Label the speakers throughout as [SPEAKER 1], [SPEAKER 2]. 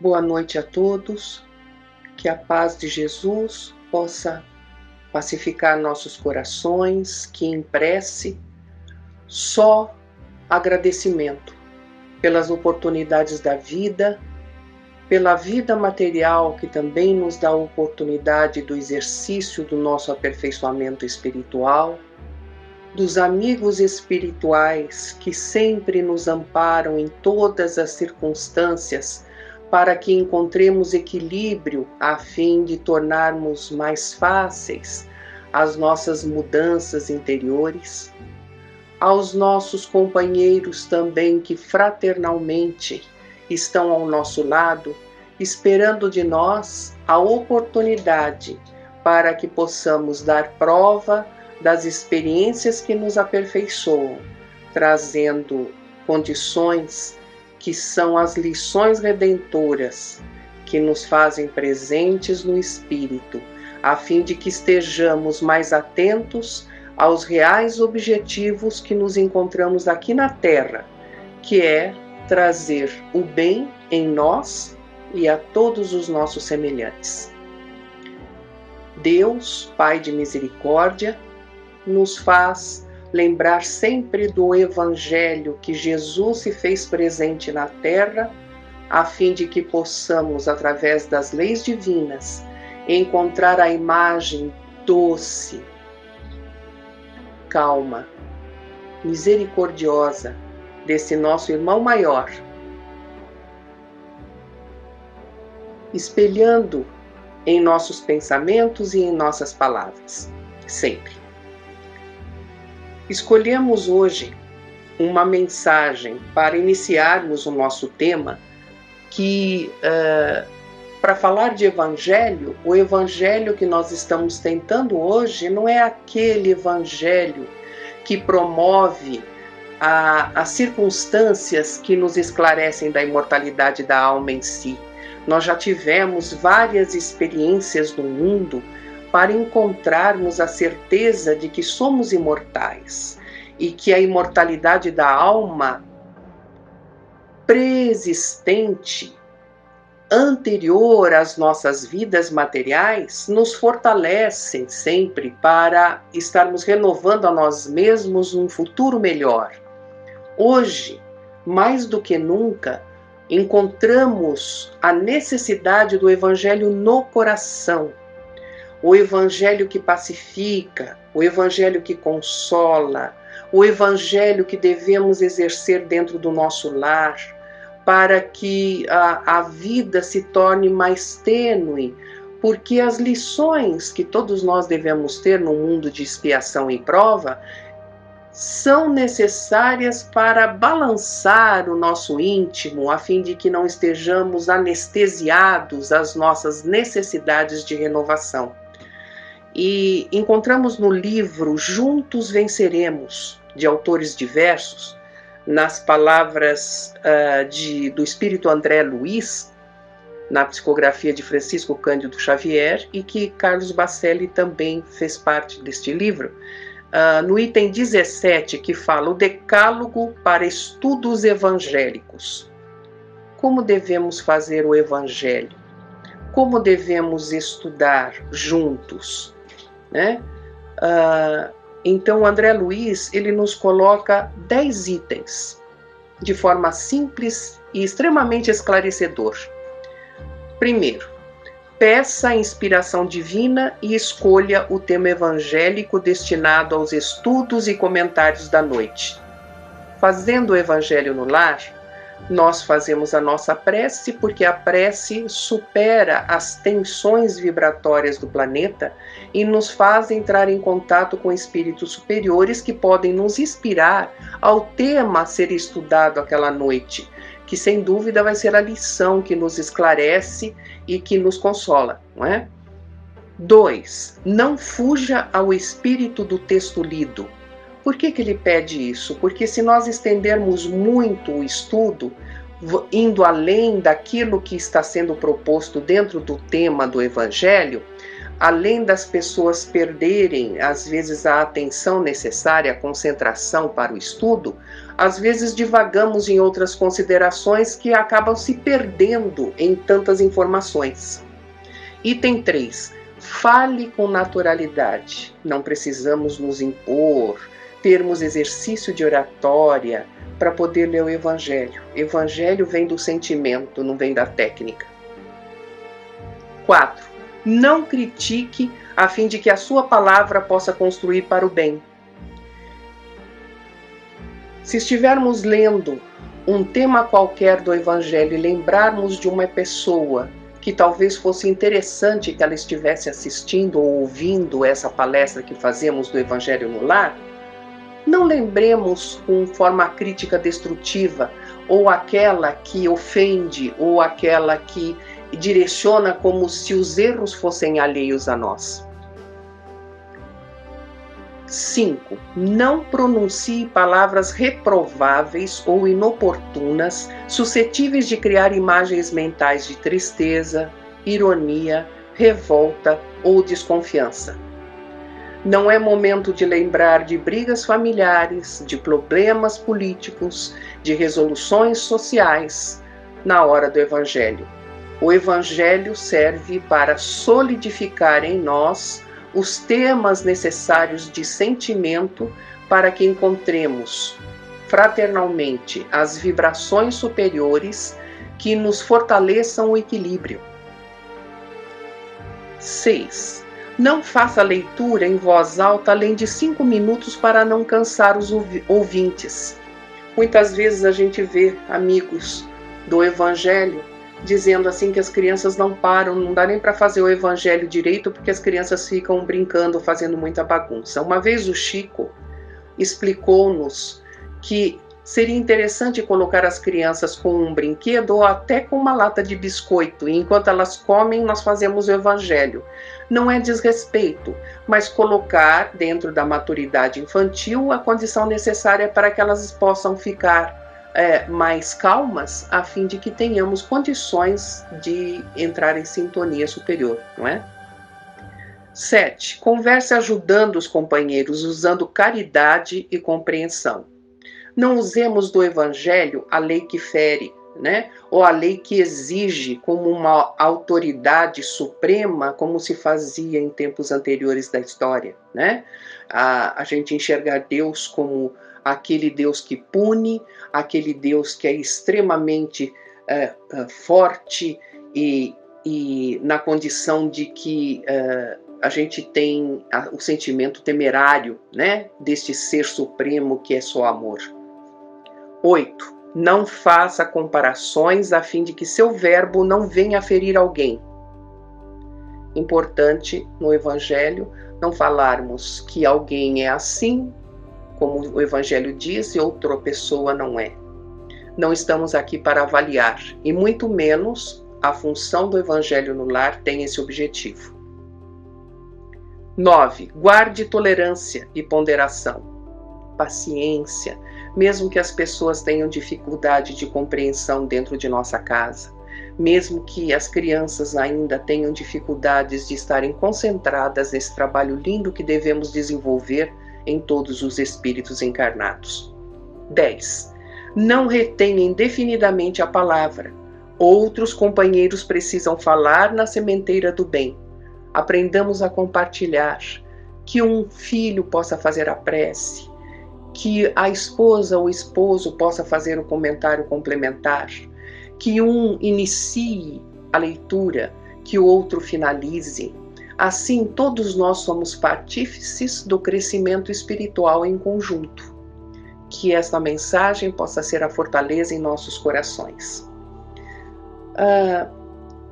[SPEAKER 1] Boa noite a todos, que a paz de Jesus possa pacificar nossos corações, que em prece só agradecimento pelas oportunidades da vida, pela vida material que também nos dá a oportunidade do exercício do nosso aperfeiçoamento espiritual, dos amigos espirituais que sempre nos amparam em todas as circunstâncias para que encontremos equilíbrio a fim de tornarmos mais fáceis as nossas mudanças interiores, aos nossos companheiros também que fraternalmente estão ao nosso lado, esperando de nós a oportunidade para que possamos dar prova das experiências que nos aperfeiçoam, trazendo condições que são as lições redentoras que nos fazem presentes no Espírito, a fim de que estejamos mais atentos aos reais objetivos que nos encontramos aqui na Terra, que é trazer o bem em nós e a todos os nossos semelhantes. Deus, Pai de misericórdia, nos faz lembrar sempre do Evangelho que Jesus se fez presente na Terra, a fim de que possamos, através das leis divinas, encontrar a imagem doce, calma, misericordiosa desse nosso irmão maior, espelhando em nossos pensamentos e em nossas palavras, sempre. Escolhemos hoje uma mensagem para iniciarmos o nosso tema que, para falar de evangelho, o evangelho que nós estamos tentando hoje não é aquele evangelho que promove as circunstâncias que nos esclarecem da imortalidade da alma em si. Nós já tivemos várias experiências no mundo para encontrarmos a certeza de que somos imortais e que a imortalidade da alma preexistente, anterior às nossas vidas materiais, nos fortalecem sempre para estarmos renovando a nós mesmos um futuro melhor. Hoje, mais do que nunca, encontramos a necessidade do Evangelho no coração, o Evangelho que pacifica, o Evangelho que consola, o Evangelho que devemos exercer dentro do nosso lar, para que a vida se torne mais tênue, porque as lições que todos nós devemos ter no mundo de expiação e prova são necessárias para balançar o nosso íntimo, a fim de que não estejamos anestesiados às nossas necessidades de renovação. E encontramos no livro Juntos Venceremos, de autores diversos, nas palavras do Espírito André Luiz, na psicografia de Francisco Cândido Xavier, e que Carlos Bacelli também fez parte deste livro, no item 17, que fala o Decálogo para Estudos Evangélicos. Como devemos fazer o Evangelho? Como devemos estudar juntos? Né? Então, André Luiz, ele nos coloca 10 itens, de forma simples e extremamente esclarecedor. Primeiro, peça a inspiração divina e escolha o tema evangélico destinado aos estudos e comentários da noite. Fazendo o Evangelho no lar, nós fazemos a nossa prece, porque a prece supera as tensões vibratórias do planeta e nos faz entrar em contato com espíritos superiores que podem nos inspirar ao tema a ser estudado aquela noite, que sem dúvida vai ser a lição que nos esclarece e que nos consola, não é? 2. Não fuja ao espírito do texto lido. Por que ele pede isso? Porque se nós estendermos muito o estudo, indo além daquilo que está sendo proposto dentro do tema do Evangelho, além das pessoas perderem, às vezes, a atenção necessária, a concentração para o estudo, às vezes divagamos em outras considerações que acabam se perdendo em tantas informações. Item 3. Fale com naturalidade. Não precisamos nos impor, termos exercício de oratória para poder ler o Evangelho. Evangelho vem do sentimento, não vem da técnica. 4. Não critique a fim de que a sua palavra possa construir para o bem. Se estivermos lendo um tema qualquer do Evangelho e lembrarmos de uma pessoa que talvez fosse interessante que ela estivesse assistindo ou ouvindo essa palestra que fazemos do Evangelho no Lar, não lembremos com forma crítica destrutiva, ou aquela que ofende, ou aquela que direciona como se os erros fossem alheios a nós. 5. Não pronuncie palavras reprováveis ou inoportunas, suscetíveis de criar imagens mentais de tristeza, ironia, revolta ou desconfiança. Não é momento de lembrar de brigas familiares, de problemas políticos, de resoluções sociais na hora do Evangelho. O Evangelho serve para solidificar em nós os temas necessários de sentimento para que encontremos fraternalmente as vibrações superiores que nos fortaleçam o equilíbrio. 6. Não faça leitura em voz alta além de 5 minutos para não cansar os ouvintes. Muitas vezes a gente vê amigos do Evangelho dizendo assim que as crianças não param, não dá nem para fazer o Evangelho direito porque as crianças ficam brincando, fazendo muita bagunça. Uma vez o Chico explicou-nos que seria interessante colocar as crianças com um brinquedo ou até com uma lata de biscoito, e enquanto elas comem, nós fazemos o Evangelho. Não é desrespeito, mas colocar dentro da maturidade infantil a condição necessária para que elas possam ficar mais calmas, a fim de que tenhamos condições de entrar em sintonia superior, não é? 7. Converse ajudando os companheiros, usando caridade e compreensão. Não usemos do Evangelho a lei que fere, né? Ou a lei que exige como uma autoridade suprema, como se fazia em tempos anteriores da história, né? A gente enxergar Deus como aquele Deus que pune, aquele Deus que é extremamente forte e na condição de que a gente tem o sentimento temerário, né, deste ser supremo que é só amor. 8. Não faça comparações a fim de que seu verbo não venha a ferir alguém. Importante no Evangelho não falarmos que alguém é assim, como o Evangelho diz, e outra pessoa não é. Não estamos aqui para avaliar, e muito menos a função do Evangelho no Lar tem esse objetivo. 9. Guarde tolerância e ponderação. Paciência, mesmo que as pessoas tenham dificuldade de compreensão dentro de nossa casa, mesmo que as crianças ainda tenham dificuldades de estarem concentradas nesse trabalho lindo que devemos desenvolver em todos os espíritos encarnados. 10. Não retenha indefinidamente a palavra. Outros companheiros precisam falar na sementeira do bem. Aprendamos a compartilhar, que um filho possa fazer a prece, que a esposa ou o esposo possa fazer o comentário complementar, que um inicie a leitura, que o outro finalize. Assim, todos nós somos partífices do crescimento espiritual em conjunto. Que esta mensagem possa ser a fortaleza em nossos corações.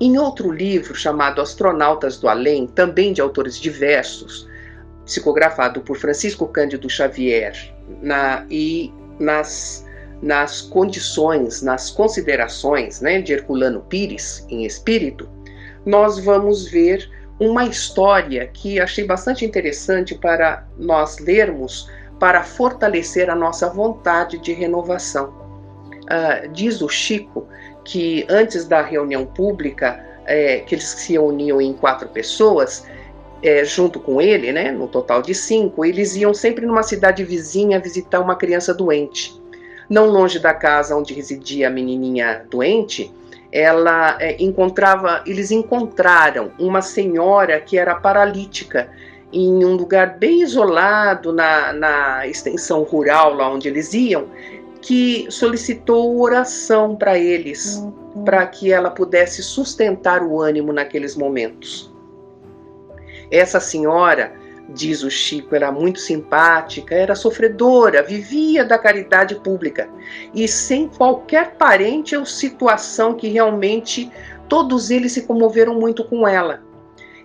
[SPEAKER 1] Em outro livro chamado Astronautas do Além, também de autores diversos, psicografado por Francisco Cândido Xavier, nas condições, nas considerações, né, de Herculano Pires, em espírito, nós vamos ver uma história que achei bastante interessante para nós lermos, para fortalecer a nossa vontade de renovação. Diz o Chico que antes da reunião pública, que eles se reuniam em 4 pessoas, junto com ele, né, no total de 5, eles iam sempre numa cidade vizinha visitar uma criança doente. Não longe da casa onde residia a menininha doente, eles encontraram uma senhora que era paralítica em um lugar bem isolado na extensão rural lá onde eles iam, que solicitou oração para eles, para que ela pudesse sustentar o ânimo naqueles momentos. Essa senhora, diz o Chico, era muito simpática, era sofredora, vivia da caridade pública e sem qualquer parente ou situação que realmente todos eles se comoveram muito com ela.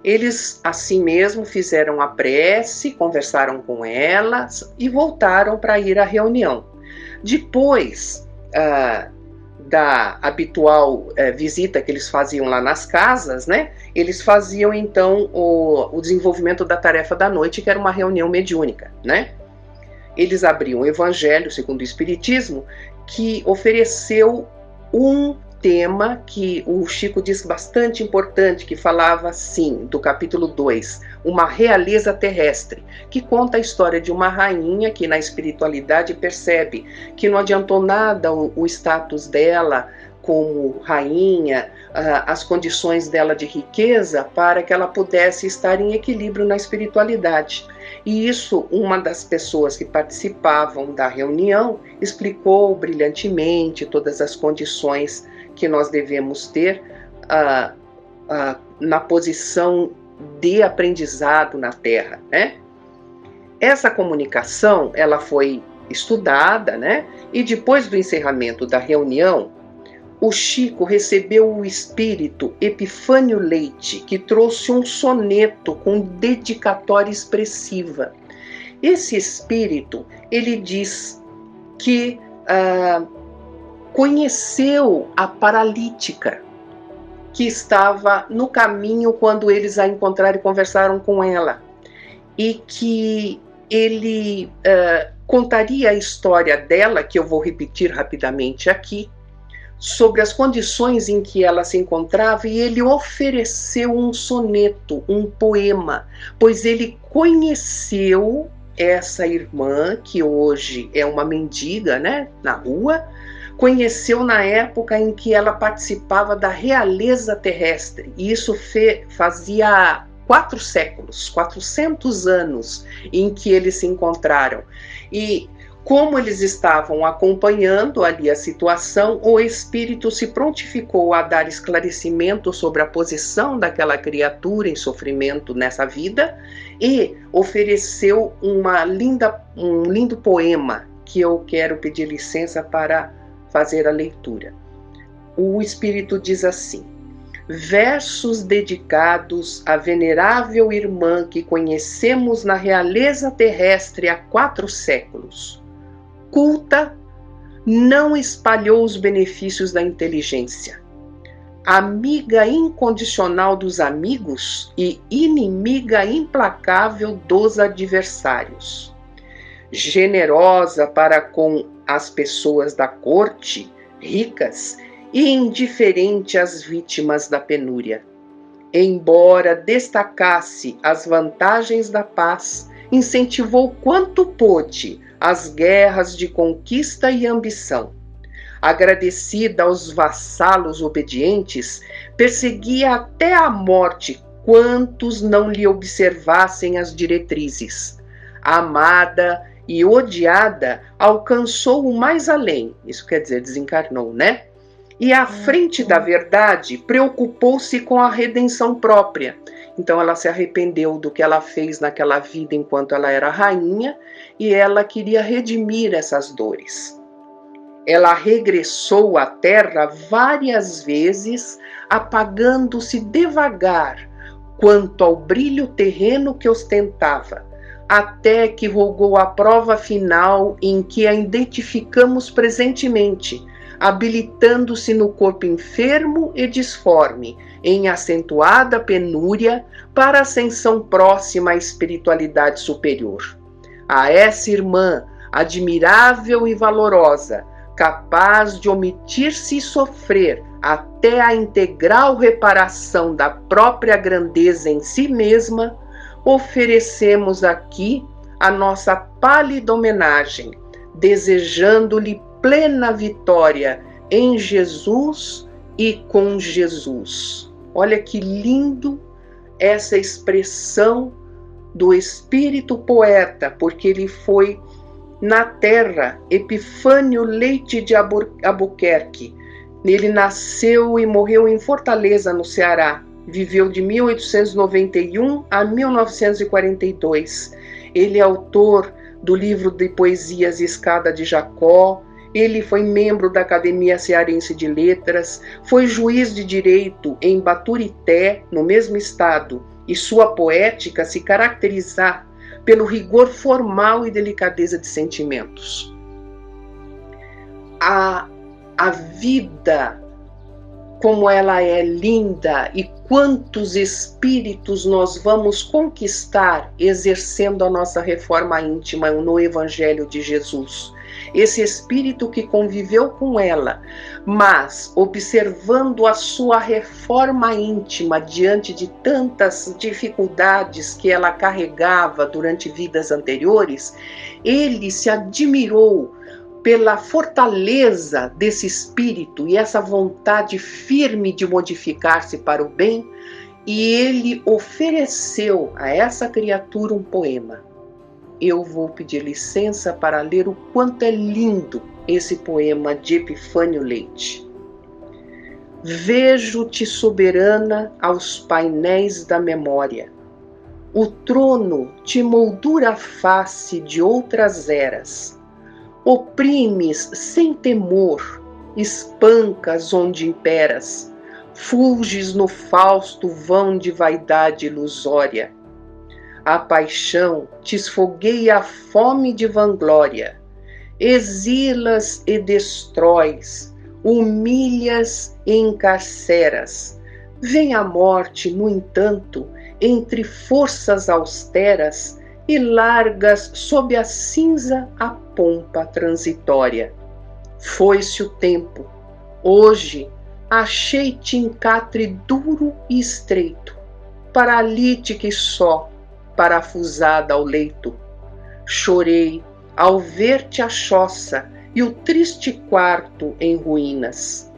[SPEAKER 1] Eles, assim mesmo, fizeram a prece, conversaram com ela e voltaram para ir à reunião. Depois da habitual visita que eles faziam lá nas casas, né, eles faziam então o desenvolvimento da tarefa da noite, que era uma reunião mediúnica, né? Eles abriam o Evangelho segundo o Espiritismo, que ofereceu um tema que o Chico diz bastante importante, que falava assim, do capítulo 2, uma realeza terrestre, que conta a história de uma rainha que na espiritualidade percebe que não adiantou nada o status dela como rainha, as condições dela de riqueza, para que ela pudesse estar em equilíbrio na espiritualidade. E isso, uma das pessoas que participavam da reunião explicou brilhantemente todas as condições que nós devemos ter na posição de aprendizado na Terra, né? Essa comunicação, ela foi estudada, né? E depois do encerramento da reunião, o Chico recebeu o espírito Epifânio Leite, que trouxe um soneto com dedicatória expressiva. Esse espírito, ele diz que conheceu a paralítica que estava no caminho quando eles a encontraram e conversaram com ela, e que ele contaria a história dela, que eu vou repetir rapidamente aqui, sobre as condições em que ela se encontrava, e ele ofereceu um soneto, um poema, pois ele conheceu essa irmã, que hoje é uma mendiga, né, na rua, conheceu na época em que ela participava da realeza terrestre, e isso fazia 4 séculos, 400 anos em que eles se encontraram. E como eles estavam acompanhando ali a situação, o espírito se prontificou a dar esclarecimento sobre a posição daquela criatura em sofrimento nessa vida e ofereceu um lindo poema que eu quero pedir licença para fazer a leitura. O espírito diz assim: versos dedicados à venerável irmã que conhecemos na realeza terrestre há 4 séculos. Culta, não espalhou os benefícios da inteligência. Amiga incondicional dos amigos e inimiga implacável dos adversários. Generosa para com as pessoas da corte, ricas, e indiferente às vítimas da penúria. Embora destacasse as vantagens da paz, incentivou quanto pôde as guerras de conquista e ambição. Agradecida aos vassalos obedientes, perseguia até a morte quantos não lhe observassem as diretrizes. Amada e odiada, alcançou o mais além, isso quer dizer, desencarnou, né? E à frente da verdade, preocupou-se com a redenção própria. Então ela se arrependeu do que ela fez naquela vida enquanto ela era rainha e ela queria redimir essas dores. Ela regressou à terra várias vezes, apagando-se devagar quanto ao brilho terreno que ostentava, até que rogou a prova final em que a identificamos presentemente, habilitando-se no corpo enfermo e disforme, em acentuada penúria, para a ascensão próxima à espiritualidade superior. A essa irmã, admirável e valorosa, capaz de omitir-se e sofrer até a integral reparação da própria grandeza em si mesma, oferecemos aqui a nossa pálida homenagem, desejando-lhe plena vitória em Jesus e com Jesus. Olha que lindo essa expressão do espírito poeta, porque ele foi na terra, Epifânio Leite de Albuquerque. Ele nasceu e morreu em Fortaleza, no Ceará. Viveu de 1891 a 1942. Ele é autor do livro de poesias Escada de Jacó. Ele foi membro da Academia Cearense de Letras, foi juiz de direito em Baturité, no mesmo estado, e sua poética se caracteriza pelo rigor formal e delicadeza de sentimentos. A vida, como ela é linda, e quantos espíritos nós vamos conquistar exercendo a nossa reforma íntima no Evangelho de Jesus. Esse espírito que conviveu com ela, mas observando a sua reforma íntima diante de tantas dificuldades que ela carregava durante vidas anteriores, ele se admirou pela fortaleza desse espírito e essa vontade firme de modificar-se para o bem, e ele ofereceu a essa criatura um poema. Eu vou pedir licença para ler o quanto é lindo esse poema de Epifânio Leite. Vejo-te soberana aos painéis da memória. O trono te moldura a face de outras eras. Oprimes sem temor, espancas onde imperas, fulges no fausto vão de vaidade ilusória. A paixão te esfogueia a fome de vanglória, exilas e destróis, humilhas e encarceras. Vem a morte, no entanto, entre forças austeras, e largas sob a cinza a pompa transitória. Foi-se o tempo, hoje achei-te em catre duro e estreito, paralítica e só, parafusada ao leito. Chorei ao ver-te a choça e o triste quarto em ruínas.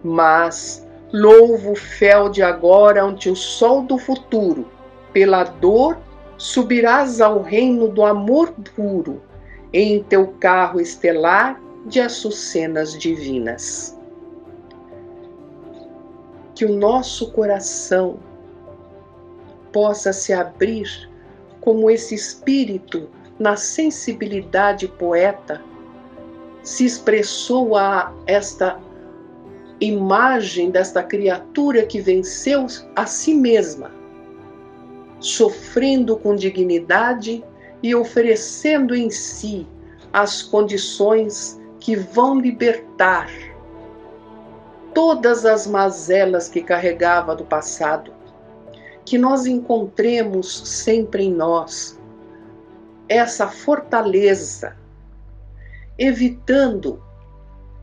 [SPEAKER 1] Mas louvo o fel de agora ante o sol do futuro, pela dor subirás ao reino do amor puro, em teu carro estelar de açucenas divinas. Que o nosso coração possa se abrir como esse espírito, na sensibilidade poeta, se expressou a esta imagem desta criatura que venceu a si mesma, sofrendo com dignidade e oferecendo em si as condições que vão libertar todas as mazelas que carregava do passado. Que nós encontremos sempre em nós essa fortaleza, evitando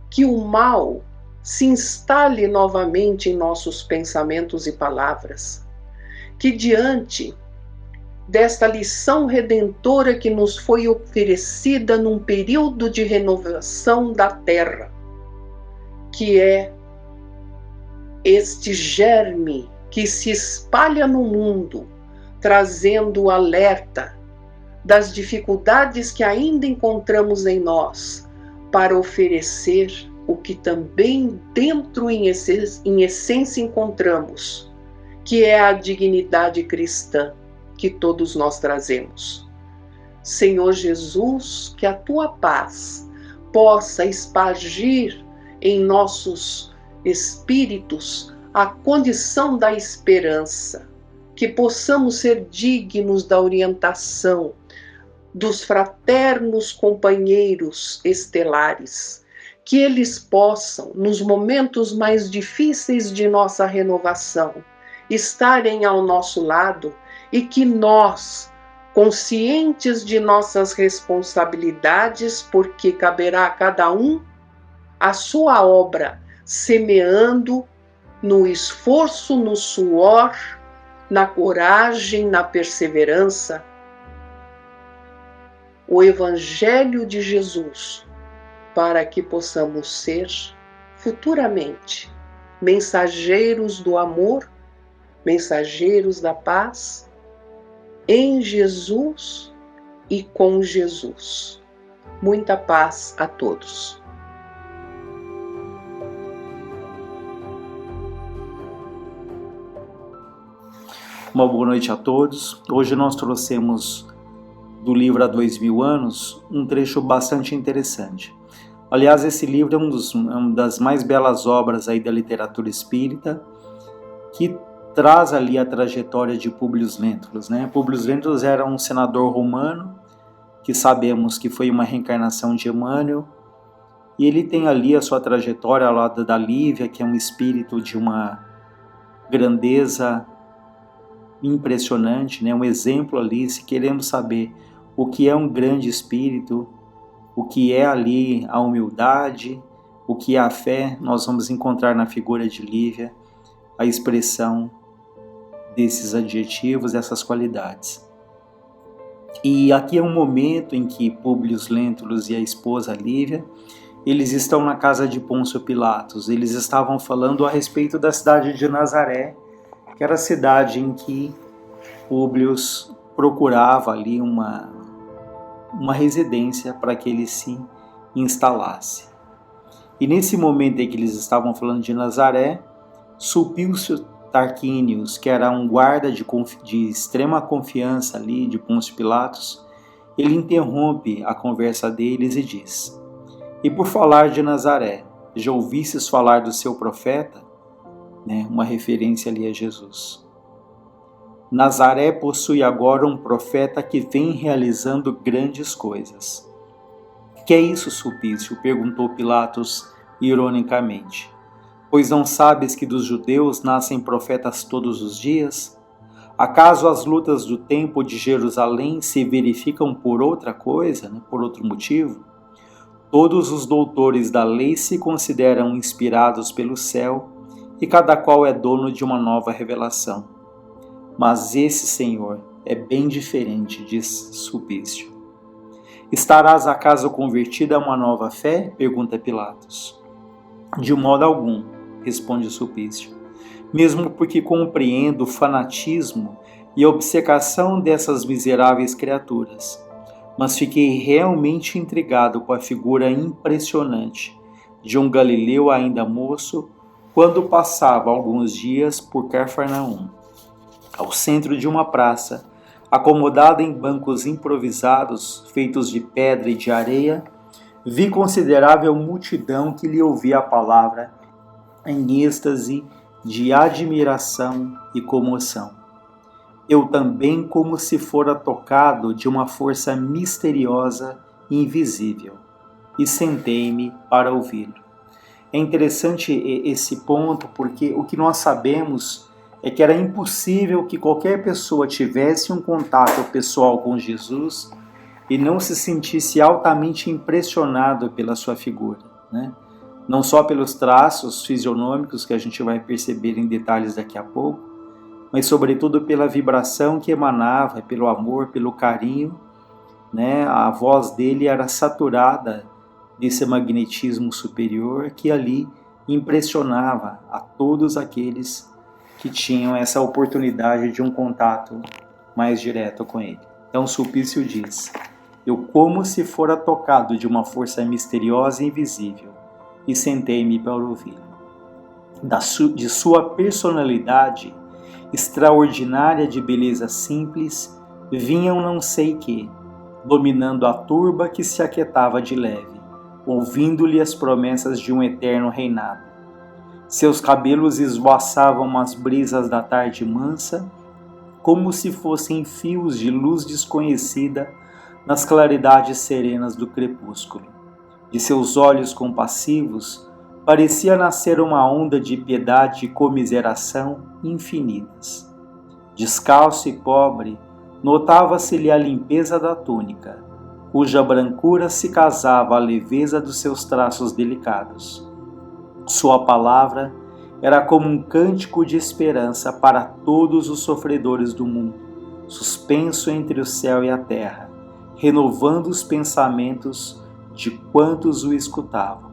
[SPEAKER 1] que o mal se instale novamente em nossos pensamentos e palavras. Que diante desta lição redentora que nos foi oferecida num período de renovação da terra, que é este germe que se espalha no mundo, trazendo o alerta das dificuldades que ainda encontramos em nós, para oferecer o que também dentro em essência encontramos, que é a dignidade cristã que todos nós trazemos. Senhor Jesus, que a tua paz possa espargir em nossos espíritos a condição da esperança, que possamos ser dignos da orientação dos fraternos companheiros estelares, que eles possam, nos momentos mais difíceis de nossa renovação, estarem ao nosso lado, e que nós, conscientes de nossas responsabilidades, porque caberá a cada um a sua obra, semeando no esforço, no suor, na coragem, na perseverança, o Evangelho de Jesus, para que possamos ser, futuramente, mensageiros do amor, mensageiros da paz, em Jesus e com Jesus. Muita paz a todos.
[SPEAKER 2] Uma boa noite a todos. Hoje nós trouxemos do livro Há 2000 anos um trecho bastante interessante. Aliás, esse livro é uma das mais belas obras aí da literatura espírita, que traz ali a trajetória de Públio Lentulus, né? Públio Lentulus era um senador romano, que sabemos que foi uma reencarnação de Emmanuel, e ele tem ali a sua trajetória ao lado da Lívia, que é um espírito de uma grandeza impressionante, né? Um exemplo ali, se queremos saber o que é um grande espírito, o que é ali a humildade, o que é a fé, nós vamos encontrar na figura de Lívia a expressão desses adjetivos, dessas qualidades. E aqui é um momento em que Públio Lentulus e a esposa Lívia, eles estão na casa de Pôncio Pilatos. Eles estavam falando a respeito da cidade de Nazaré, que era a cidade em que Públio procurava ali uma residência para que ele se instalasse. E nesse momento em que eles estavam falando de Nazaré, Sulpício Tarquínios, que era um guarda de extrema confiança ali de Pôncio Pilatos, ele interrompe a conversa deles e diz: "E por falar de Nazaré, já ouvistes falar do seu profeta?" Né? Uma referência ali a Jesus. Nazaré possui agora um profeta que vem realizando grandes coisas. "Que é isso, Sulpício?" perguntou Pilatos ironicamente. "Pois não sabes que dos judeus nascem profetas todos os dias? Acaso as lutas do templo de Jerusalém se verificam por outra coisa, né? Por outro motivo? Todos os doutores da lei se consideram inspirados pelo céu, e cada qual é dono de uma nova revelação. Mas esse Senhor é bem diferente", diz Sulpício. "Estarás acaso convertido a uma nova fé?" pergunta Pilatos. "De modo algum", responde Sulpício, "mesmo porque compreendo o fanatismo e a obcecação dessas miseráveis criaturas. Mas fiquei realmente intrigado com a figura impressionante de um galileu ainda moço, quando passava alguns dias por Cafarnaum. Ao centro de uma praça, acomodada em bancos improvisados, feitos de pedra e de areia, vi considerável multidão que lhe ouvia a palavra em êxtase de admiração e comoção. Eu também, como se fora tocado de uma força misteriosa e invisível, e sentei-me para ouvi-lo." É interessante esse ponto, porque o que nós sabemos é que era impossível que qualquer pessoa tivesse um contato pessoal com Jesus e não se sentisse altamente impressionado pela sua figura, né? Não só pelos traços fisionômicos que a gente vai perceber em detalhes daqui a pouco, mas sobretudo pela vibração que emanava, pelo amor, pelo carinho, né? A voz dele era saturada desse magnetismo superior que ali impressionava a todos aqueles que tinham essa oportunidade de um contato mais direto com ele. Então Sulpício diz: "Eu, como se fora tocado de uma força misteriosa e invisível, e sentei-me para ouvi-lo. De sua personalidade extraordinária de beleza simples, vinham não sei que, dominando a turba que se aquietava de leve, ouvindo-lhe as promessas de um eterno reinado. Seus cabelos esvoaçavam as brisas da tarde mansa, como se fossem fios de luz desconhecida nas claridades serenas do crepúsculo. De seus olhos compassivos parecia nascer uma onda de piedade e comiseração infinitas. Descalço e pobre, notava-se-lhe a limpeza da túnica, cuja brancura se casava à leveza dos seus traços delicados. Sua palavra era como um cântico de esperança para todos os sofredores do mundo, suspenso entre o céu e a terra, renovando os pensamentos de quantos o escutavam.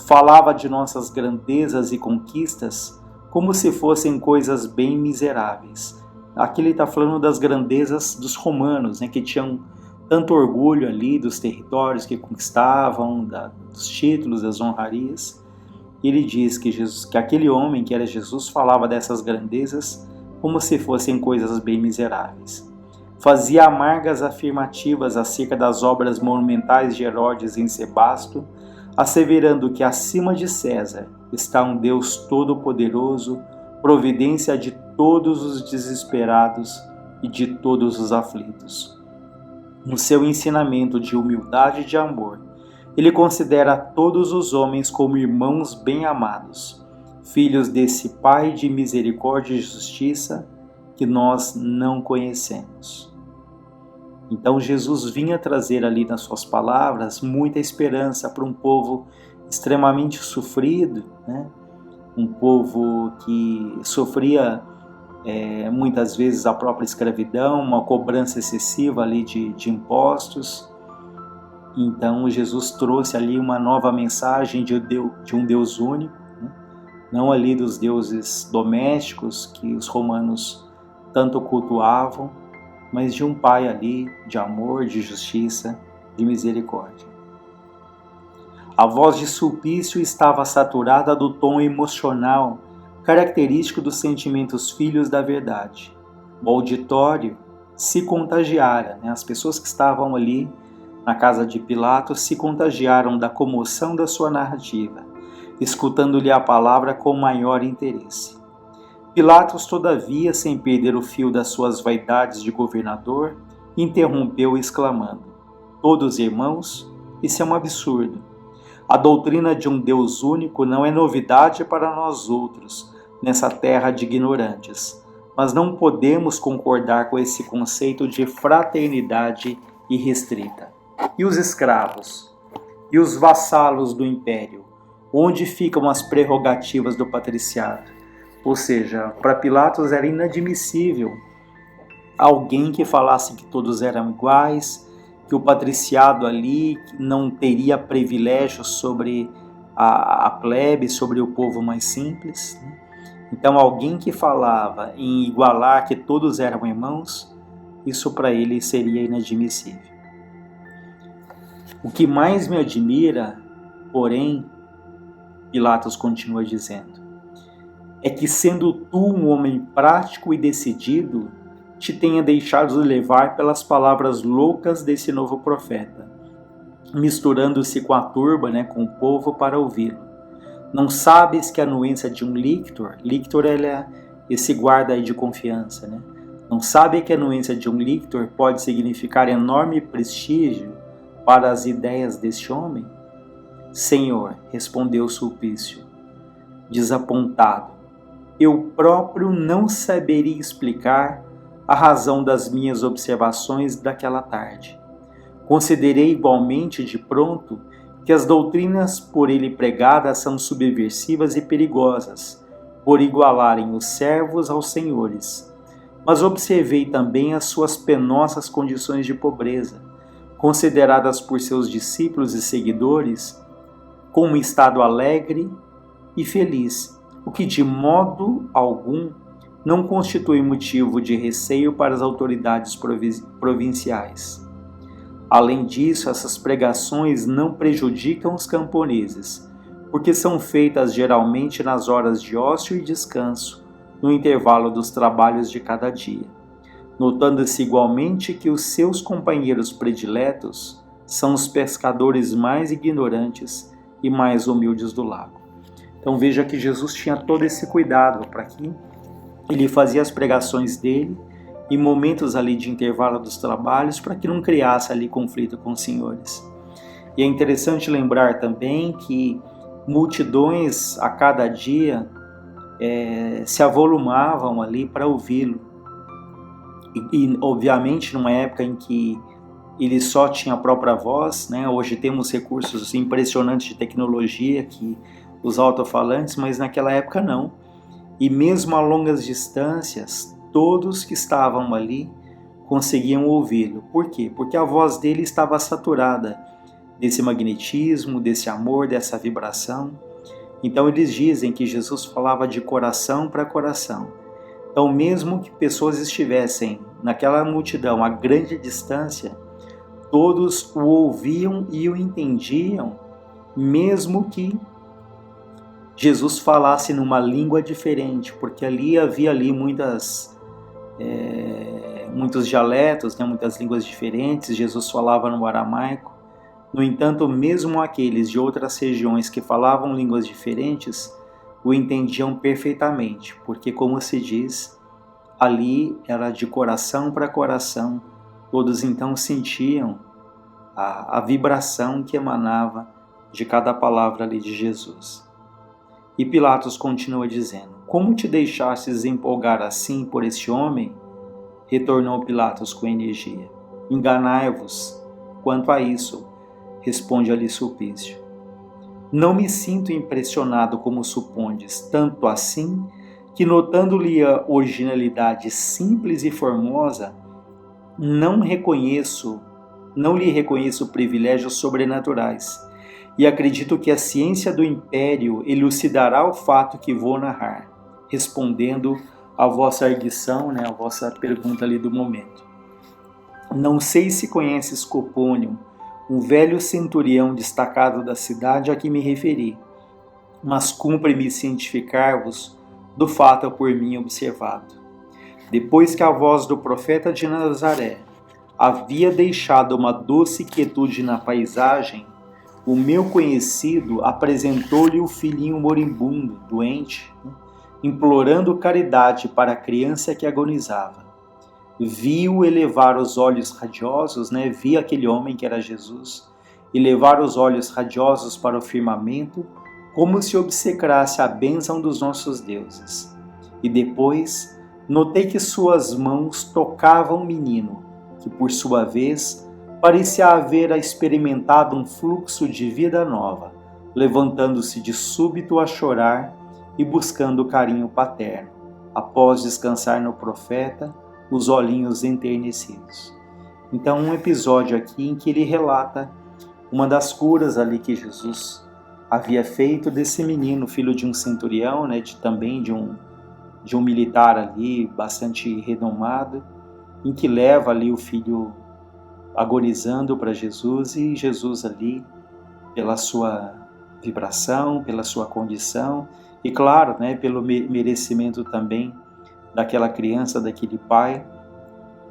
[SPEAKER 2] Falava de nossas grandezas e conquistas como se fossem coisas bem miseráveis. Aqui ele está falando das grandezas dos romanos, né, que tinham tanto orgulho ali dos territórios que conquistavam, dos títulos, das honrarias. Ele diz que aquele homem, que era Jesus, falava dessas grandezas como se fossem coisas bem miseráveis. Fazia amargas afirmativas acerca das obras monumentais de Herodes em Sebasto, asseverando que acima de César está um Deus todo-poderoso, providência de todos os desesperados e de todos os aflitos. No seu ensinamento de humildade e de amor, ele considera todos os homens como irmãos bem-amados, filhos desse Pai de misericórdia e justiça que nós não conhecemos. Então Jesus vinha trazer ali nas suas palavras muita esperança para um povo extremamente sofrido, né? Um povo que sofria muitas vezes a própria escravidão, uma cobrança excessiva ali de impostos. Então Jesus trouxe ali uma nova mensagem de um Deus único, né? Não ali dos deuses domésticos que os romanos tanto cultuavam, mas de um Pai ali de amor, de justiça, de misericórdia. A voz de Sulpício estava saturada do tom emocional característico dos sentimentos filhos da verdade. O auditório se contagiara, né? As pessoas que estavam ali na casa de Pilatos se contagiaram da comoção da sua narrativa, escutando-lhe a palavra com maior interesse. Pilatos, todavia, sem perder o fio das suas vaidades de governador, interrompeu exclamando: "Todos irmãos, isso é um absurdo. A doutrina de um Deus único não é novidade para nós outros, nessa terra de ignorantes, mas não podemos concordar com esse conceito de fraternidade irrestrita. E os escravos? E os vassalos do império? Onde ficam as prerrogativas do patriciado?" Ou seja, para Pilatos era inadmissível alguém que falasse que todos eram iguais, que o patriciado ali não teria privilégios sobre a plebe, sobre o povo mais simples. Então alguém que falava em igualar que todos eram irmãos, isso para ele seria inadmissível. O que mais me admira, porém, Pilatos continua dizendo, é que sendo tu um homem prático e decidido, te tenha deixado levar pelas palavras loucas desse novo profeta, misturando-se com a turba, né, com o povo para ouvi-lo. Não sabes que a anuência de um lictor é esse guarda aí de confiança, né? Não sabe que a anuência de um lictor pode significar enorme prestígio para as ideias deste homem? Senhor, respondeu Sulpício, desapontado, eu próprio não saberia explicar a razão das minhas observações daquela tarde. Considerei igualmente de pronto que as doutrinas por ele pregadas são subversivas e perigosas, por igualarem os servos aos senhores. Mas observei também as suas penosas condições de pobreza, consideradas por seus discípulos e seguidores como um estado alegre e feliz, o que de modo algum não constitui motivo de receio para as autoridades provinciais. Além disso, essas pregações não prejudicam os camponeses, porque são feitas geralmente nas horas de ócio e descanso, no intervalo dos trabalhos de cada dia, notando-se igualmente que os seus companheiros prediletos são os pescadores mais ignorantes e mais humildes do lago. Então veja que Jesus tinha todo esse cuidado para que ele fazia as pregações dele em momentos ali de intervalo dos trabalhos para que não criasse ali conflito com os senhores. E é interessante lembrar também que multidões a cada dia se avolumavam ali para ouvi-lo. E obviamente numa época em que ele só tinha a própria voz, né? Hoje temos recursos impressionantes de tecnologia, que os alto-falantes, mas naquela época não. E mesmo a longas distâncias, todos que estavam ali conseguiam ouvi-lo. Por quê? Porque a voz dele estava saturada desse magnetismo, desse amor, dessa vibração. Então eles dizem que Jesus falava de coração para coração. Então mesmo que pessoas estivessem naquela multidão a grande distância, todos o ouviam e o entendiam, mesmo que Jesus falasse numa língua diferente, porque havia muitos dialetos, né, muitas línguas diferentes. Jesus falava no aramaico. No entanto, mesmo aqueles de outras regiões que falavam línguas diferentes, o entendiam perfeitamente, porque, como se diz, ali era de coração para coração. Todos então sentiam a vibração que emanava de cada palavra ali de Jesus. E Pilatos continua dizendo: como te deixastes empolgar assim por este homem? Retornou Pilatos com energia. Enganai-vos quanto a isso, responde-lhe Sulpício. Não me sinto impressionado como supondes, tanto assim que, notando-lhe a originalidade simples e formosa, não lhe reconheço privilégios sobrenaturais, e acredito que a ciência do império elucidará o fato que vou narrar, respondendo à vossa arguição, né, a vossa pergunta ali do momento. Não sei se conheces Copônio, um velho centurião destacado da cidade a que me referi, mas cumpre-me cientificar-vos do fato por mim observado. Depois que a voz do profeta de Nazaré havia deixado uma doce quietude na paisagem, o meu conhecido apresentou-lhe o filhinho moribundo, doente, implorando caridade para a criança que agonizava. Viu elevar os olhos radiosos, vi aquele homem que era Jesus, elevar os olhos radiosos para o firmamento, como se obsecrasse a bênção dos nossos deuses. E depois notei que suas mãos tocavam o menino, que por sua vez parecia haver experimentado um fluxo de vida nova, levantando-se de súbito a chorar e buscando o carinho paterno, após descansar no profeta os olhinhos enternecidos. Então, um episódio aqui em que ele relata uma das curas ali que Jesus havia feito desse menino, filho de um centurião, também de um militar ali bastante renomado, em que leva ali o filho agonizando para Jesus, e Jesus ali, pela sua vibração, pela sua condição, e claro, pelo merecimento também daquela criança, daquele pai,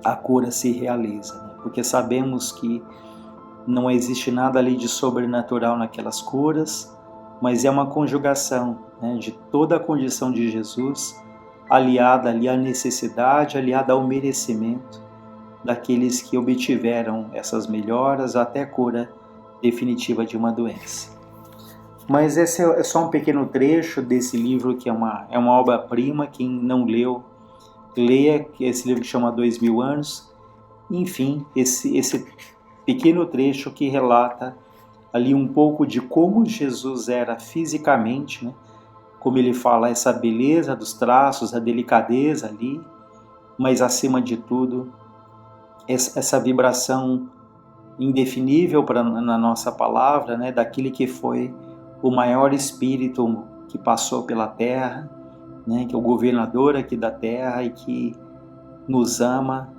[SPEAKER 2] a cura se realiza, porque sabemos que não existe nada ali de sobrenatural naquelas curas, mas é uma conjugação de toda a condição de Jesus, aliada ali à necessidade, aliada ao merecimento daqueles que obtiveram essas melhoras até a cura definitiva de uma doença. Mas esse é só um pequeno trecho desse livro, que é uma obra-prima. Quem não leu, leia, esse livro que chama 2000 anos. Enfim, esse pequeno trecho que relata ali um pouco de como Jesus era fisicamente, como ele fala, essa beleza dos traços, a delicadeza ali, mas acima de tudo, essa vibração indefinível na nossa palavra, daquele que foi o maior espírito que passou pela terra, que é o governador aqui da terra e que nos ama,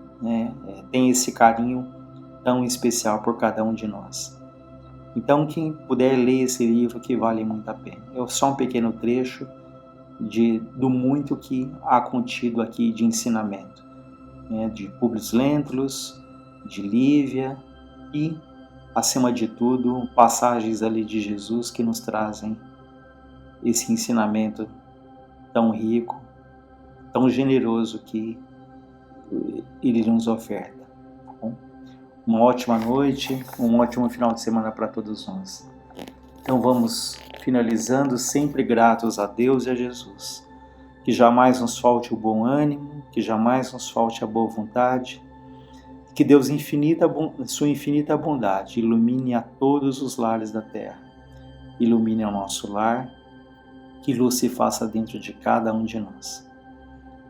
[SPEAKER 2] tem esse carinho tão especial por cada um de nós. Então, quem puder ler esse livro, que vale muito a pena. É só um pequeno trecho do muito que há contido aqui de ensinamento, de Públio Lentulus, de Lívia e, acima de tudo, passagens ali de Jesus que nos trazem esse ensinamento tão rico, tão generoso que ele nos oferta. Tá bom? Uma ótima noite, um ótimo final de semana para todos nós. Então vamos finalizando, sempre gratos a Deus e a Jesus. Que jamais nos falte o bom ânimo, que jamais nos falte a boa vontade, que Deus, sua infinita bondade, ilumine a todos os lares da terra, ilumine o nosso lar, que luz se faça dentro de cada um de nós.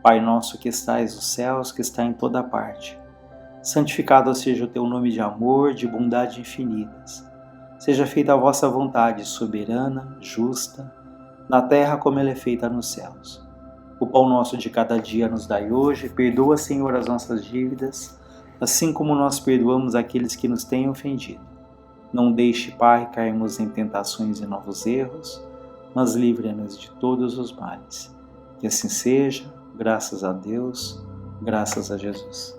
[SPEAKER 2] Pai nosso que estais nos céus, que está em toda parte, santificado seja o teu nome de amor, de bondade infinitas. Seja feita a vossa vontade soberana, justa, na terra como ela é feita nos céus. O pão nosso de cada dia nos dai hoje. Perdoa, Senhor, as nossas dívidas, assim como nós perdoamos aqueles que nos têm ofendido. Não deixe, Pai, cairmos em tentações e novos erros, mas livre-nos de todos os males. Que assim seja, graças a Deus, graças a Jesus.